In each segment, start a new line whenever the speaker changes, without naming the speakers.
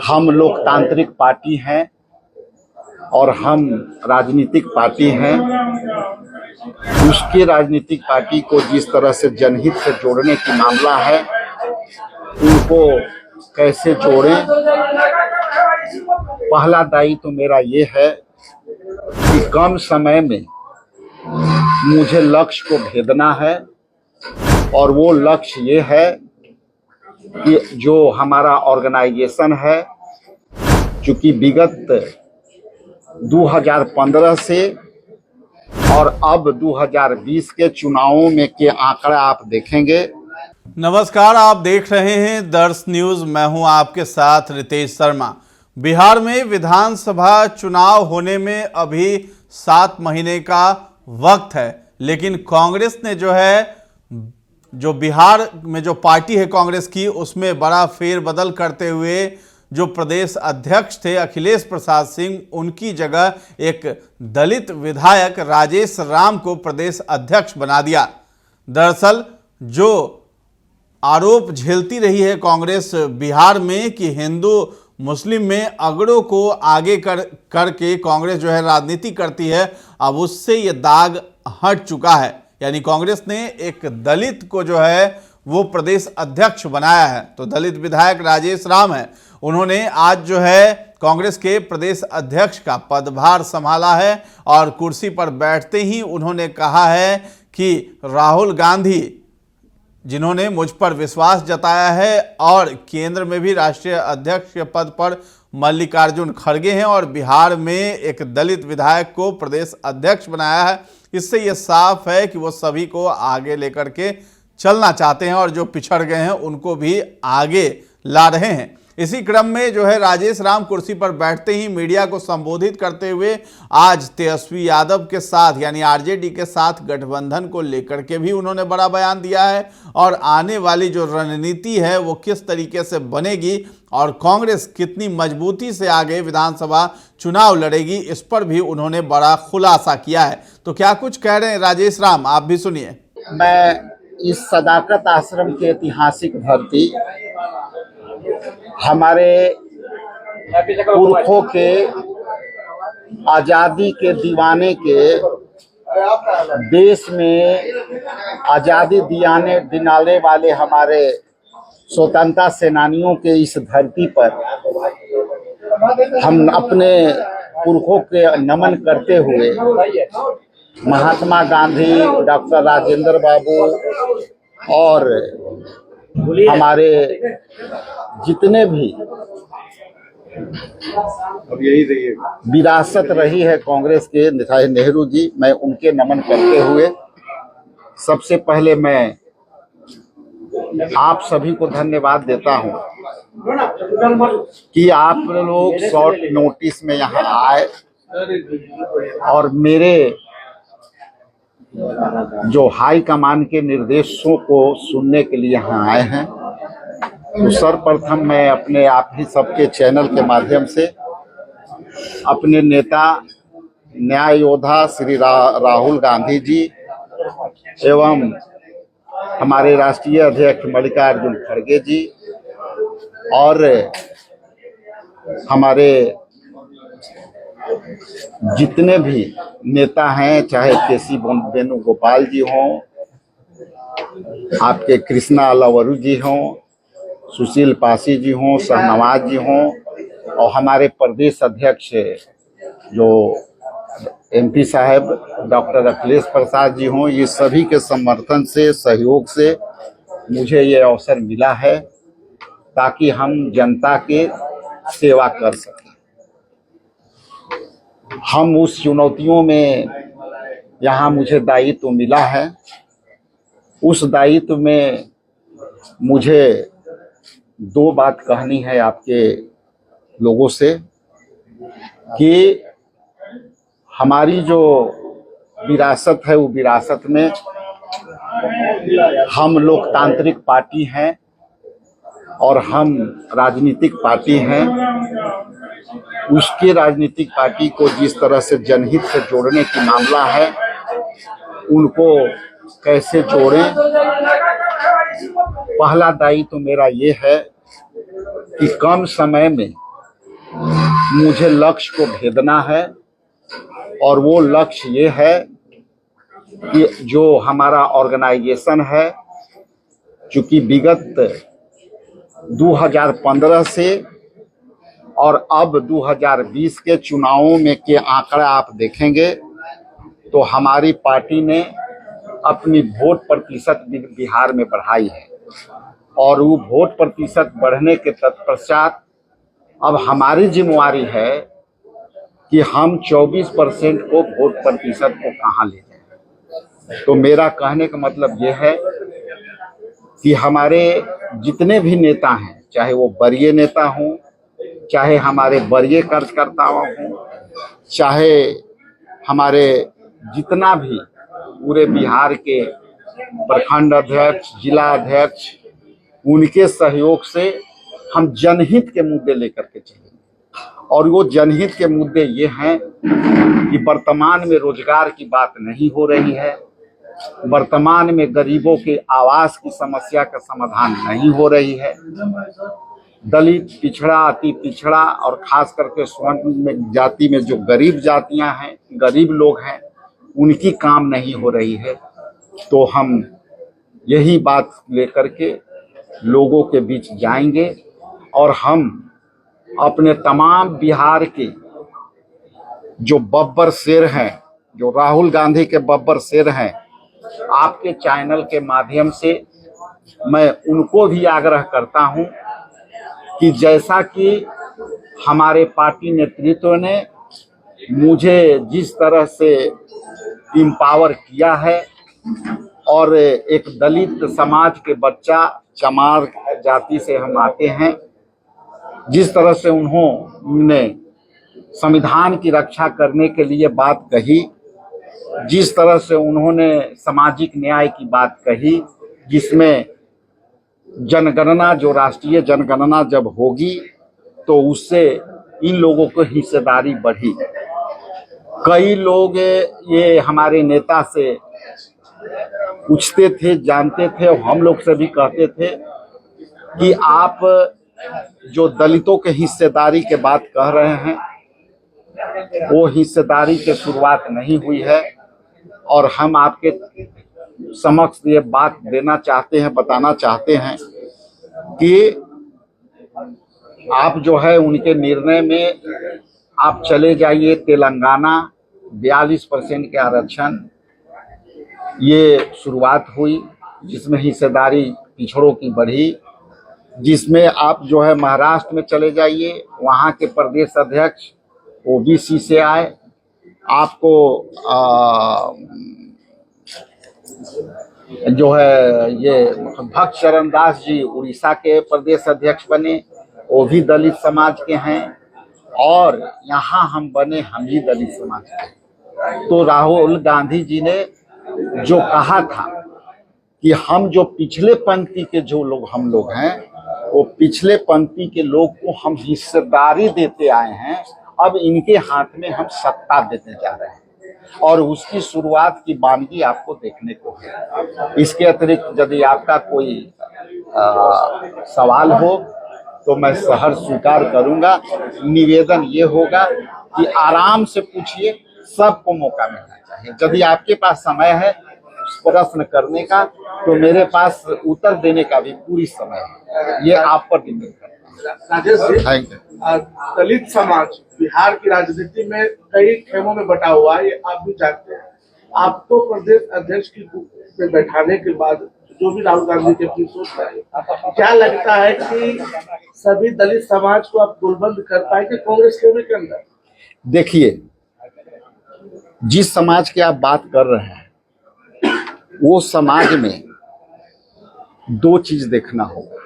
हम लोकतांत्रिक पार्टी हैं और हम राजनीतिक पार्टी हैं। उसकी राजनीतिक पार्टी को जिस तरह से जनहित से जोड़ने की मामला है, उनको कैसे जोड़ें। पहला दायित्व तो मेरा ये है कि कम समय में मुझे लक्ष्य को भेदना है, और वो लक्ष्य ये है कि जो हमारा ऑर्गेनाइजेशन है, चूंकि विगत 2015 से और अब 2020 के चुनावों में के आंकड़े आप देखेंगे।
नमस्कार, आप देख रहे हैं दर्श न्यूज। मैं हूं आपके साथ रितेश शर्मा। बिहार में विधानसभा चुनाव होने में अभी 7 महीने का वक्त है, लेकिन कांग्रेस ने जो बिहार में जो पार्टी है कांग्रेस की, उसमें बड़ा फेरबदल करते हुए जो प्रदेश अध्यक्ष थे अखिलेश प्रसाद सिंह, उनकी जगह एक दलित विधायक राजेश राम को प्रदेश अध्यक्ष बना दिया। दरअसल जो आरोप झेलती रही है कांग्रेस बिहार में कि हिंदू मुस्लिम में अगड़ों को आगे करके कांग्रेस राजनीति करती है, अब उससे ये दाग हट चुका है। यानी कांग्रेस ने एक दलित को वो प्रदेश अध्यक्ष बनाया है। तो दलित विधायक राजेश राम है, उन्होंने आज कांग्रेस के प्रदेश अध्यक्ष का पदभार संभाला है, और कुर्सी पर बैठते ही उन्होंने कहा है कि राहुल गांधी, जिन्होंने मुझ पर विश्वास जताया है, और केंद्र में भी राष्ट्रीय अध्यक्ष के पद पर मल्लिकार्जुन खड़गे हैं, और बिहार में एक दलित विधायक को प्रदेश अध्यक्ष बनाया है, इससे ये साफ है कि वो सभी को आगे लेकर के चलना चाहते हैं, और जो पिछड़ गए हैं उनको भी आगे ला रहे हैं। इसी क्रम में राजेश राम कुर्सी पर बैठते ही मीडिया को संबोधित करते हुए आज तेजस्वी यादव के साथ यानी आरजेडी के साथ गठबंधन को लेकर के भी उन्होंने बड़ा बयान दिया है, और आने वाली जो रणनीति है वो किस तरीके से बनेगी और कांग्रेस कितनी मजबूती से आगे विधानसभा चुनाव लड़ेगी, इस पर भी उन्होंने बड़ा खुलासा किया है। तो क्या कुछ कह रहे हैं राजेश राम, आप भी सुनिए।
मैं इस सदाकत आश्रम की ऐतिहासिक धरती, हमारे पुरखों के आजादी के दीवाने के, देश में आजादी दिलाने वाले हमारे स्वतंत्रता सेनानियों के इस धरती पर हम अपने पुरखों के नमन करते हुए महात्मा गांधी, डॉक्टर राजेंद्र बाबू और हमारे जितने भी विरासत रही है कांग्रेस के, नेता नेहरू जी, मैं उनके नमन करते हुए सबसे पहले मैं आप सभी को धन्यवाद देता हूं कि आप लोग शॉर्ट नोटिस में यहाँ आए और मेरे जो हाई कमान के निर्देशों को सुनने के लिए यहाँ आए हैं। तो सर्वप्रथम मैं अपने आप ही सबके चैनल के माध्यम से अपने नेता, न्याय योद्धा श्री राहुल गांधी जी एवं हमारे राष्ट्रीय अध्यक्ष मल्लिकार्जुन खड़गे जी और हमारे जितने भी नेता हैं, चाहे केसी वेणुगोपाल जी हों, आपके कृष्णा अलवरू जी हों, सुशील पासी जी हों, शाहनवाज जी हों, और हमारे प्रदेश अध्यक्ष जो एमपी साहब डॉक्टर अखिलेश प्रसाद जी हों, ये सभी के समर्थन से, सहयोग से मुझे ये अवसर मिला है ताकि हम जनता के सेवा कर सकें। हम उस चुनौतियों में यहाँ मुझे दायित्व मिला है, उस दायित्व में मुझे 2 बात कहनी है आपके लोगों से कि हमारी जो विरासत है, वो विरासत में हम लोकतांत्रिक पार्टी हैं और हम राजनीतिक पार्टी हैं। उसके राजनीतिक पार्टी को जिस तरह से जनहित से जोड़ने की मामला है, उनको कैसे जोड़ें। पहला दायित्व तो मेरा ये है कि कम समय में मुझे लक्ष्य को भेदना है, और वो लक्ष्य ये है कि जो हमारा ऑर्गेनाइजेशन है, चूंकि विगत 2015 से और अब 2020 के चुनावों में के आंकड़े आप देखेंगे तो हमारी पार्टी ने अपनी वोट प्रतिशत बिहार में बढ़ाई है, और वो वोट प्रतिशत बढ़ने के तत्पश्चात अब हमारी जिम्मेवारी है कि हम 24% को वोट प्रतिशत को कहाँ ले जाएं। तो मेरा कहने का मतलब ये है कि हमारे जितने भी नेता हैं, चाहे वो वरीय नेता हों, चाहे हमारे वरीय कार्यकर्ता हों, चाहे हमारे जितना भी पूरे बिहार के प्रखंड अध्यक्ष, जिला अध्यक्ष, उनके सहयोग से हम जनहित के मुद्दे लेकर के चलेंगे। और वो जनहित के मुद्दे ये हैं कि वर्तमान में रोजगार की बात नहीं हो रही है, वर्तमान में गरीबों के आवास की समस्या का समाधान नहीं हो रही है, दलित, पिछड़ा, अति पिछड़ा और खास करके स्वर्ण में जाति में जो गरीब जातियां हैं, गरीब लोग हैं, उनकी काम नहीं हो रही है। तो हम यही बात लेकर के लोगों के बीच जाएंगे और हम अपने तमाम बिहार के जो बब्बर शेर हैं, जो राहुल गांधी के बब्बर शेर हैं, आपके चैनल के माध्यम से मैं उनको भी आग्रह करता हूं कि जैसा कि हमारे पार्टी नेतृत्व ने मुझे जिस तरह से एम्पावर किया है, और एक दलित समाज के बच्चा, चमार जाति से हम आते हैं, जिस तरह से उन्होंने संविधान की रक्षा करने के लिए बात कही, जिस तरह से उन्होंने सामाजिक न्याय की बात कही, जिसमें जनगणना, जो राष्ट्रीय जनगणना जब होगी तो उससे इन लोगों को हिस्सेदारी बढ़ी। कई लोग ये हमारे नेता से पूछते थे, जानते थे, और हम लोग से भी कहते थे कि आप जो दलितों के हिस्सेदारी के बात कह रहे हैं, वो हिस्सेदारी की शुरुआत नहीं हुई है। और हम आपके समक्ष ये बात देना चाहते हैं, बताना चाहते हैं कि आप जो है उनके निर्णय में आप चले जाइए। तेलंगाना 42% के आरक्षण, ये शुरुआत हुई, जिसमें हिस्सेदारी पिछड़ों की बढ़ी। जिसमें आप जो है महाराष्ट्र में चले जाइए, वहाँ के प्रदेश अध्यक्ष ओबीसी से आए, आपको जो है ये भक्त शरण दास जी उड़ीसा के प्रदेश अध्यक्ष बने, वो भी दलित समाज के हैं, और यहाँ हम बने, हम भी दलित समाज के। तो राहुल गांधी जी ने जो कहा था कि हम जो पिछले पंक्ति के जो लोग हम लोग हैं, वो पिछले पंक्ति के लोग को हम हिस्सेदारी देते आए हैं, अब इनके हाथ में हम सत्ता देते जा रहे हैं, और उसकी शुरुआत की वानगी आपको देखने को है। इसके अतिरिक्त यदि आपका कोई सवाल हो तो मैं सहर्ष स्वीकार करूंगा। निवेदन ये होगा कि आराम से पूछिए, सबको मौका मिलना चाहिए। यदि आपके पास समय है प्रश्न करने का, तो मेरे पास उत्तर देने का भी पूरी समय है। ये आप पर डिपेंड करता है।
Rajesh ji,
thank you.
दलित समाज बिहार की राजनीति में कई खेमों में बटा हुआ है, ये आप भी जानते हैं। आपको प्रदेश अध्यक्ष की पे बैठाने के बाद जो भी राहुल गांधी के अपनी सोच है, क्या लगता है कि सभी दलित समाज को आप गोलबंद कर पाएंगे कांग्रेस के अंदर?
देखिए, जिस समाज की आप बात कर रहे हैं, वो समाज में दो चीज देखना होगा।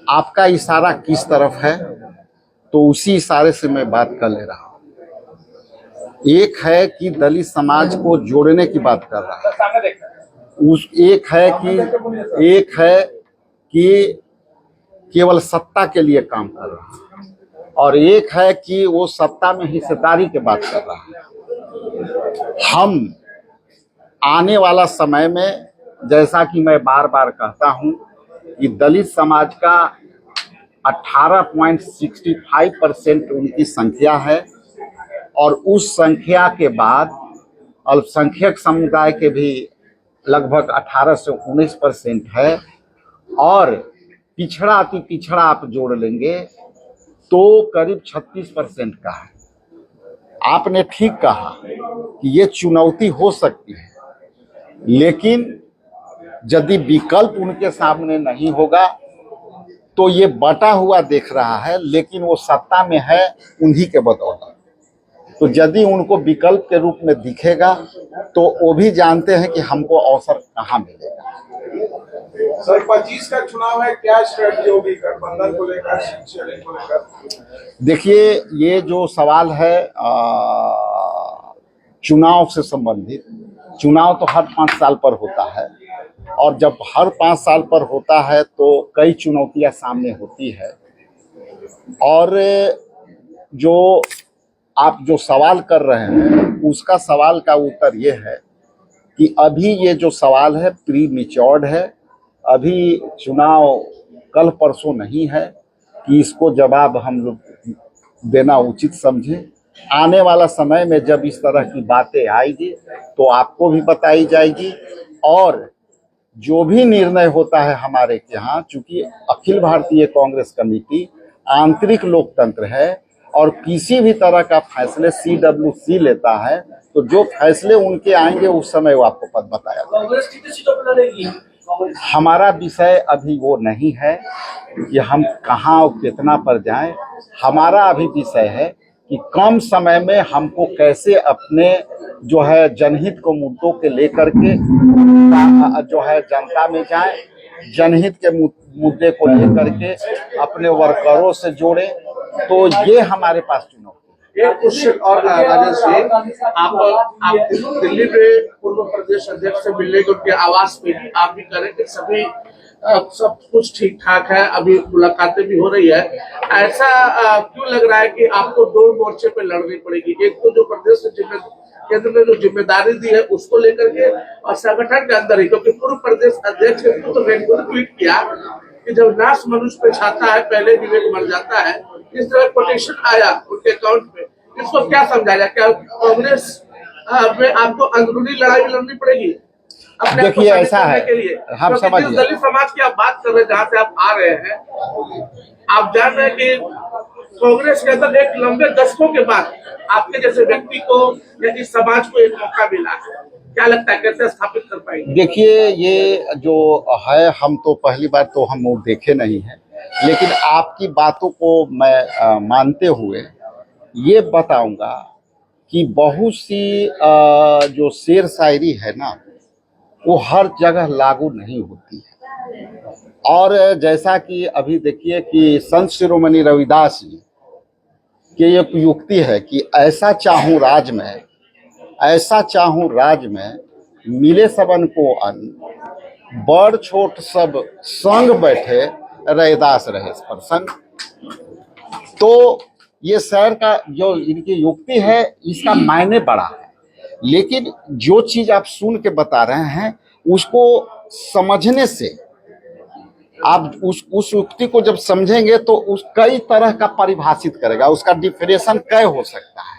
आपका इशारा किस तरफ है, तो उसी इशारे से मैं बात कर ले रहा हूं। एक है कि दलित समाज को जोड़ने की बात कर रहा है, एक है कि केवल सत्ता के लिए काम कर रहा है, और एक है कि वो सत्ता में हिस्सेदारी की बात कर रहा है। हम आने वाला समय में, जैसा कि मैं बार बार कहता हूं, कि दलित समाज का 18.65% उनकी संख्या है और उस संख्या के बाद अल्पसंख्यक समुदाय के भी लगभग 18 से 19% है और पिछड़ा अति पिछड़ा आप जोड़ लेंगे तो करीब 36% का है। आपने ठीक कहा कि ये चुनौती हो सकती है, लेकिन यदि विकल्प उनके सामने नहीं होगा तो ये बटा हुआ देख रहा है, लेकिन वो सत्ता में है उन्हीं के बदौलत। तो यदि उनको विकल्प के रूप में दिखेगा तो वो भी जानते हैं कि हमको अवसर कहाँ मिलेगा।
सर 25 का चुनाव है, क्या स्ट्रेटजी होगी गठबंधन को लेकर, सीट शेयरिंग को लेकर?
देखिए, ये जो सवाल है चुनाव से संबंधित, चुनाव तो हर 5 साल पर होता है और जब हर 5 साल पर होता है तो कई चुनौतियां सामने होती है। और जो आप जो सवाल कर रहे हैं उसका सवाल का उत्तर ये है कि अभी ये जो सवाल है प्री मैच्योर्ड है, अभी चुनाव कल परसों नहीं है कि इसको जवाब हम लोग देना उचित समझें। आने वाला समय में जब इस तरह की बातें आएगी तो आपको भी बताई जाएगी और जो भी निर्णय होता है हमारे यहाँ, चूंकि अखिल भारतीय कांग्रेस कमेटी आंतरिक लोकतंत्र है और किसी भी तरह का फैसले CWC लेता है, तो जो फैसले उनके आएंगे उस समय वो आपको पद बताया जाएगा। हमारा विषय अभी वो नहीं है कि हम कहाँ और कितना पर जाएं। हमारा अभी विषय है कि कम समय में हमको कैसे अपने जो है जनहित को मुद्दों के लेकर के जो है जनता में जाए, जनहित के मुद्दे को लेकर के अपने वर्करों से जोड़े। तो ये हमारे पास चुनौती है।
एक क्वेश्चन और राजेश जी, आप दिल्ली में पूर्व प्रदेश अध्यक्ष से मिलने के उनके आवास पे ही आप भी करें कि सभी सब कुछ ठीक ठाक है, अभी मुलाकातें भी हो रही है, ऐसा क्यों लग रहा है कि आपको 2 मोर्चे पे लड़नी पड़ेगी? एक तो जो प्रदेश केंद्र ने जो जिम्मेदारी दी है उसको लेकर के और संगठन के अंदर ही, क्योंकि पूर्व प्रदेश अध्यक्ष ने तो ट्वीट किया कि जब नाश मनुष्य पे छाता है पहले विवेक मर जाता है। इस तरह कोटेशन आया उनके अकाउंट में, इसको क्या समझाया? क्या कांग्रेस में आपको अंदरूनी लड़ाई भी लड़नी पड़ेगी?
देखिए, ऐसा है, हम समझ गए।
दलित समाज की आप बात कर रहे हैं, जहाँ से आप आ रहे हैं, आप जान रहे हैं कि कांग्रेस के अंदर एक लंबे दशकों के बाद आपके जैसे व्यक्ति को या इस समाज को एक मौका मिला है। क्या लगता है कैसे स्थापित कर पाएंगे?
देखिए, ये जो है, हम तो पहली बार तो हम वो देखे नहीं है, लेकिन आपकी बातों को मैं मानते हुए ये बताऊंगा कि बहुत सी जो शेर शायरी है ना, वो हर जगह लागू नहीं होती है। और जैसा कि अभी देखिए कि संत शिरोमणि रविदास जी की एक युक्ति है कि ऐसा चाहूं राज में, ऐसा चाहूं राज में, मिले सबन को अन्न, बड़ छोट सब संग बैठे, रैदास रहे प्रसंग। तो ये शहर का जो इनकी युक्ति है, इसका मायने बड़ा है, लेकिन जो चीज आप सुन के बता रहे हैं उसको समझने से, आप उस युक्ति को जब समझेंगे तो उस कई तरह का परिभाषित करेगा, उसका डिफिनेशन कई हो सकता है।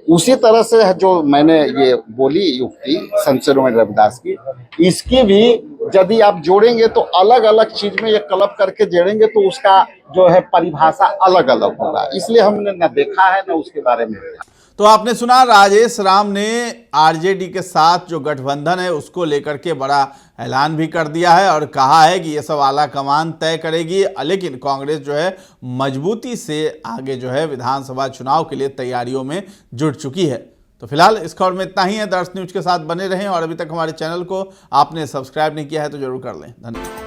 उसी तरह से जो मैंने ये बोली युक्ति संत शिरोमणि रविदास की, इसकी भी यदि आप जोड़ेंगे तो अलग अलग चीज में ये क्लब करके जोड़ेंगे तो उसका जो है परिभाषा अलग अलग होगा। इसलिए हमने न देखा है न उसके बारे में।
तो आपने सुना, राजेश राम ने आरजेडी के साथ जो गठबंधन है उसको लेकर के बड़ा ऐलान भी कर दिया है और कहा है कि ये सब आला कमान तय करेगी, लेकिन कांग्रेस जो है मजबूती से आगे जो है विधानसभा चुनाव के लिए तैयारियों में जुट चुकी है। तो फिलहाल इस खबर में इतना ही है। दर्श न्यूज के साथ बने रहें और अभी तक हमारे चैनल को आपने सब्सक्राइब नहीं किया है तो जरूर कर लें। धन्यवाद।